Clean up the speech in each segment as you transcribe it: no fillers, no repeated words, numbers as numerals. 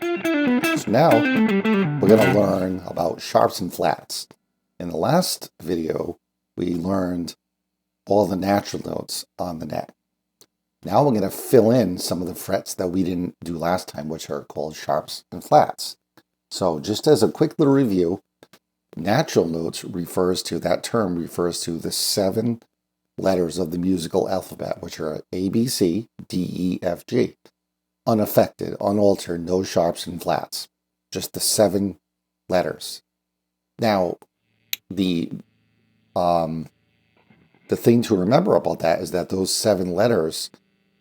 So now we're going to learn about sharps and flats. In the last video, we learned all the natural notes on the neck. Now we're going to fill in some of the frets that we didn't do last time, which are called sharps and flats. So just as a quick little review, natural notes that term refers to the 7 letters of the musical alphabet, which are A, B, C, D, E, F, G. Unaffected, unaltered, no sharps and flats. Just the 7 letters. Now, the thing to remember about that is that those 7 letters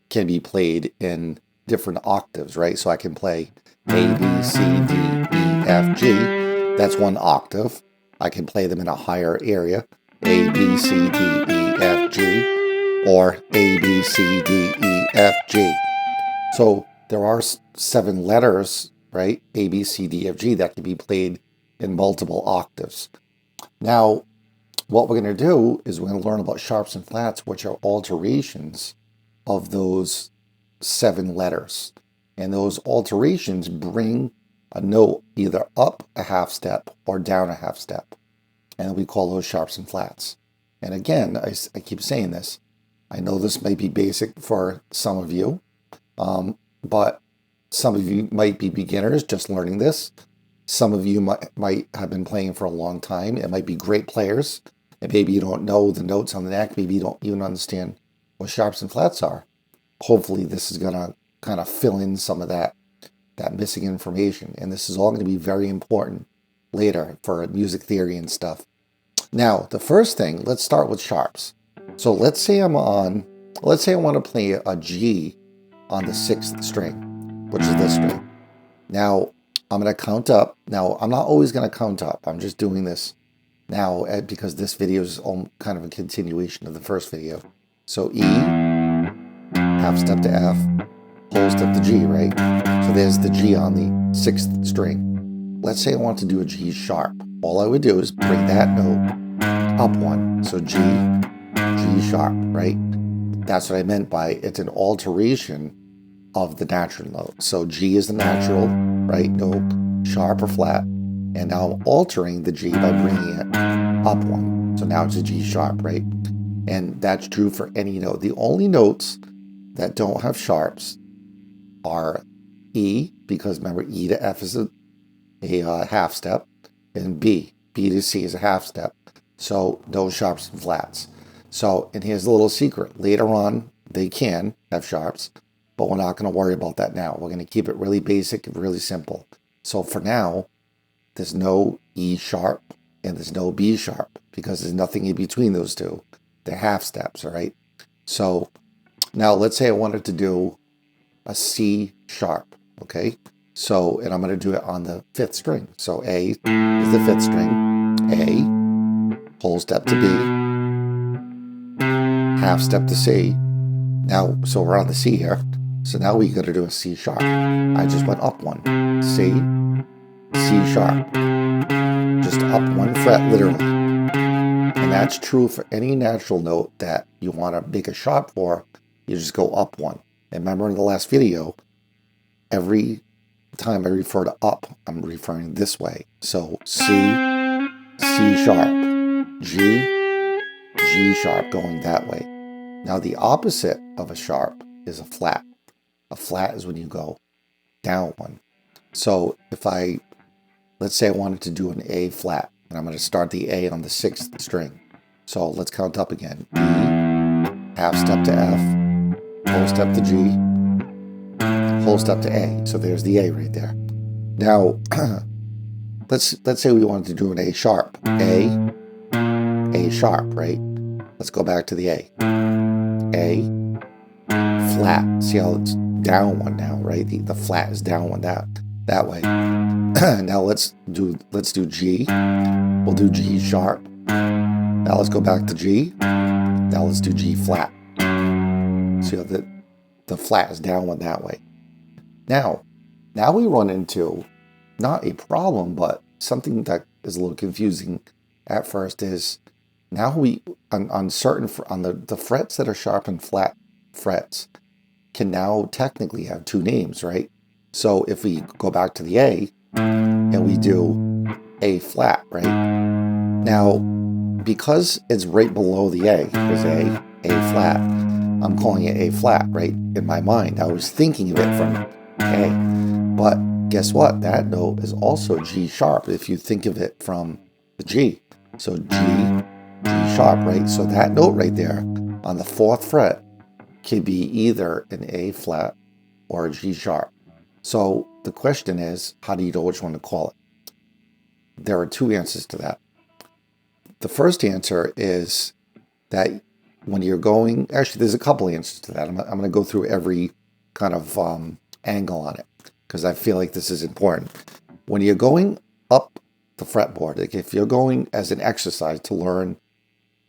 can be played in different octaves, right? So I can play A, B, C, D, E, F, G. That's 1 octave. I can play them in a higher area. A, B, C, D, E, F, G. Or A, B, C, D, E, F, G. So there are 7 letters, right? A, B, C, D, F, G that can be played in multiple octaves. Now, what we're going to do is we're going to learn about sharps and flats, which are alterations of those 7 letters. And those alterations bring a note either up a half step or down a half step. And we call those sharps and flats. And again, I keep saying this. I know this may be basic for some of you, but some of you might be beginners just learning this. Some of you might have been playing for a long time. It might be great players. And maybe you don't know the notes on the neck. Maybe you don't even understand what sharps and flats are. Hopefully this is going to kind of fill in some of that missing information. And this is all going to be very important later for music theory and stuff. Now, the first thing, let's start with sharps. So let's say I want to play a G on the 6th string, which is this string. Now, I'm going to count up. Now, I'm not always going to count up. I'm just doing this now because this video is kind of a continuation of the first video. So E, half step to F, whole step to G, right? So there's the G on the 6th string. Let's say I want to do a G sharp. All I would do is bring that note up 1. So G sharp, right? That's what I meant by it's an alteration of the natural note. So G is the natural, right? No sharp or flat. And now I'm altering the G by bringing it up 1. So now it's a G sharp, right? And that's true for any note. The only notes that don't have sharps are E, because remember E to F is a half step, and B to C is a half step. So no sharps and flats. So, and here's a little secret. Later on, they can have sharps, but we're not going to worry about that now. We're going to keep it really basic and really simple. So for now, there's no E sharp and there's no B sharp because there's nothing in between those two. They're half steps, all right? So now let's say I wanted to do a C sharp, okay? So, and I'm going to do it on the 5th string. So A is the 5th string, A, whole step to B, half step to C. Now, so we're on the C here. So now we got to do a C sharp. I just went up 1. C sharp. Just up 1 fret, literally. And that's true for any natural note that you want to make a sharp for. You just go up 1. And remember in the last video, every time I refer to up, I'm referring this way. So C sharp, G sharp, going that way. Now the opposite of a sharp is a flat. A flat is when you go down 1. So if let's say I wanted to do an A flat, and I'm going to start the A on the 6th string. So let's count up again. E, half step to F, whole step to G, whole step to A. So there's the A right there. Now, let's say we wanted to do an A sharp. A sharp, right? Let's go back to the A. A, flat. See how it's down 1 now, right? The flat is down 1 that way. Now let's do G. We'll do G sharp. Now let's go back to G. Now let's do G flat. See how the flat is down 1 that way. Now we run into not a problem, but something that is a little confusing at first is now we on the frets that are sharp and flat frets can now technically have 2 names, right? So if we go back to the A and we do A flat, right? Now, because it's right below the A, there's A flat, I'm calling it A flat, right? In my mind, I was thinking of it from A. But guess what? That note is also G sharp if you think of it from the G. So G sharp, right? So that note right there on the 4th fret can be either an A flat or a G sharp. So the question is, how do you know which one to call it? There are 2 answers to that. The first answer is that when you're going, actually there's a couple answers to that. I'm going to go through every kind of angle on it because I feel like this is important. When you're going up the fretboard, like if you're going as an exercise to learn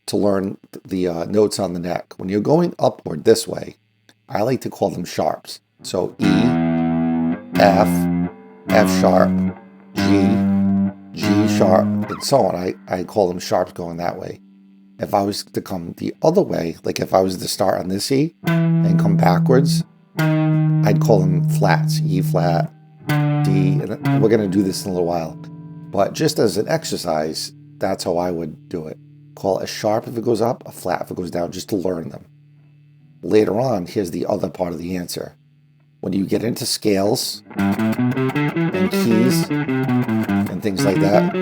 the notes on the neck, when you're going upward this way, I like to call them sharps. So E, F, F sharp, G sharp, and so on. I call them sharps going that way. If I was to come the other way, like if I was to start on this E and come backwards, I'd call them flats, E flat, D, and we're going to do this in a little while. But just as an exercise, that's how I would do it. Call a sharp if it goes up, a flat if it goes down, just to learn them. Later on, here's the other part of the answer. When you get into scales and keys and things like that,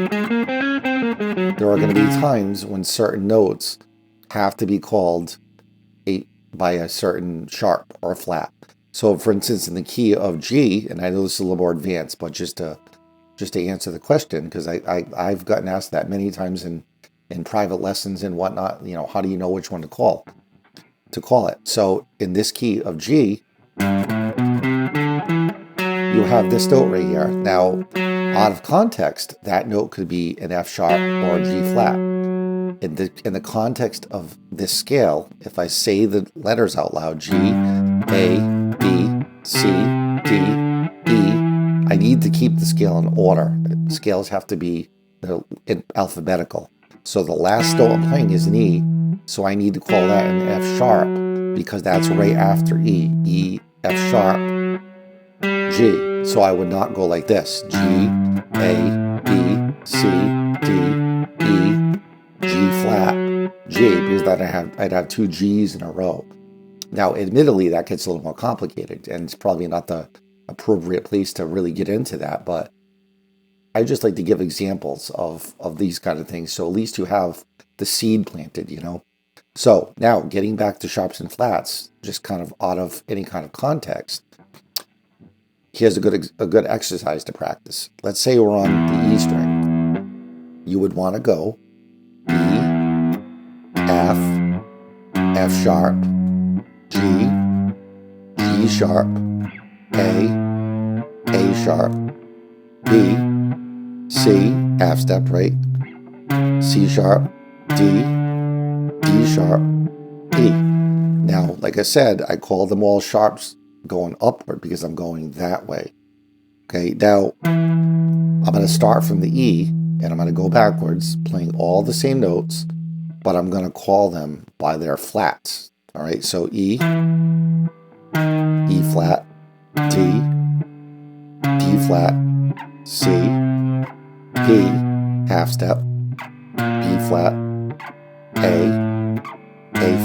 there are going to be times when certain notes have to be called by a certain sharp or a flat. So for instance, in the key of G, and I know this is a little more advanced, but just to answer the question, because I've gotten asked that many times in private lessons and whatnot, how do you know which one to call it? So in this key of G, you have this note right here. Now, out of context, that note could be an F sharp or a G flat. In the context of this scale, if I say the letters out loud, G, A, B, C, D, E, I need to keep the scale in order. Scales have to be alphabetical. So the last note I'm playing is an E, so I need to call that an F sharp because that's right after E. E, F sharp, G. So I would not go like this. G, A, B, C, D, E, G flat, G, because then I'd have 2 G's in a row. Now, admittedly, that gets a little more complicated, and it's probably not the appropriate place to really get into that, but I just like to give examples of these kind of things, so at least you have the seed planted, So now, getting back to sharps and flats, just kind of out of any kind of context, here's a good exercise to practice. Let's say we're on the E string. You would want to go E, F, F sharp, G, G sharp, A sharp, B, C, half step, right? C sharp, D, D sharp, E. Now, like I said, I call them all sharps going upward because I'm going that way. Okay, now I'm going to start from the E and I'm going to go backwards, playing all the same notes, but I'm going to call them by their flats. All right, so E, E flat, D, D flat, C, P, half step, B flat, A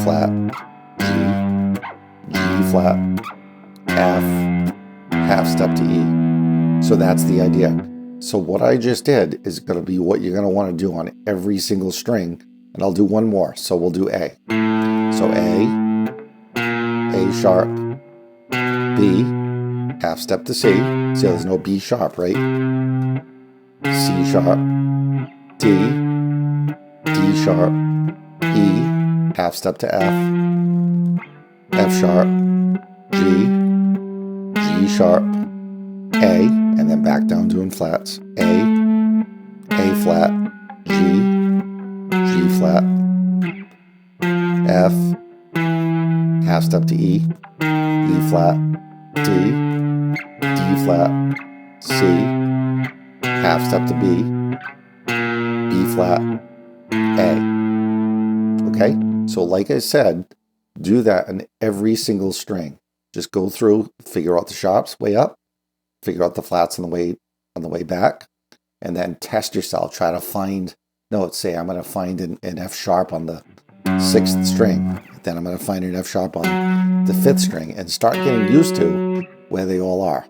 flat, G, G flat, F, half step to E. So that's the idea. So what I just did is going to be what you're going to want to do on every single string, and I'll do one more. So we'll do A. So A sharp, B, half step to C. See, there's no B sharp, right? C sharp, D, D sharp, E, half step to F, F sharp, G, G sharp, A, and then back down doing flats. A flat, G, G flat, F, half step to E, E flat, D, D flat, C, half step to B, B flat, A. Okay, so like I said, do that in every single string. Just go through, figure out the sharps way up, figure out the flats on the way back, and then test yourself. Try to find notes. Say I'm going to find an F sharp on the 6th string. Then I'm going to find an F sharp on the 5th string, and start getting used to where they all are.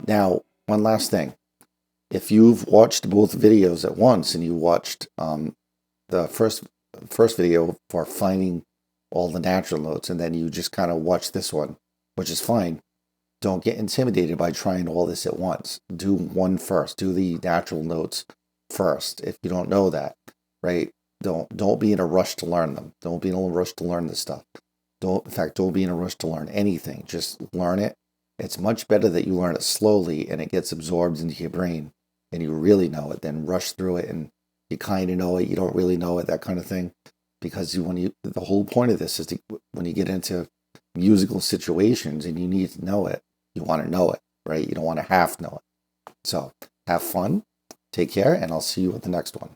Now, one last thing. If you've watched both videos at once and you watched the first video for finding all the natural notes, and then you just kind of watch this one, which is fine, don't get intimidated by trying all this at once. Do one first. Do the natural notes first if you don't know that, right? Don't be in a rush to learn them. Don't be in a rush to learn this stuff. In fact, don't be in a rush to learn anything. Just learn it. It's much better that you learn it slowly and it gets absorbed into your brain and you really know it than rush through it and you kind of know it, you don't really know it, that kind of thing. Because the whole point of this is when you get into musical situations and you need to know it, you want to know it, right? You don't want to half know it. So have fun, take care, and I'll see you at the next one.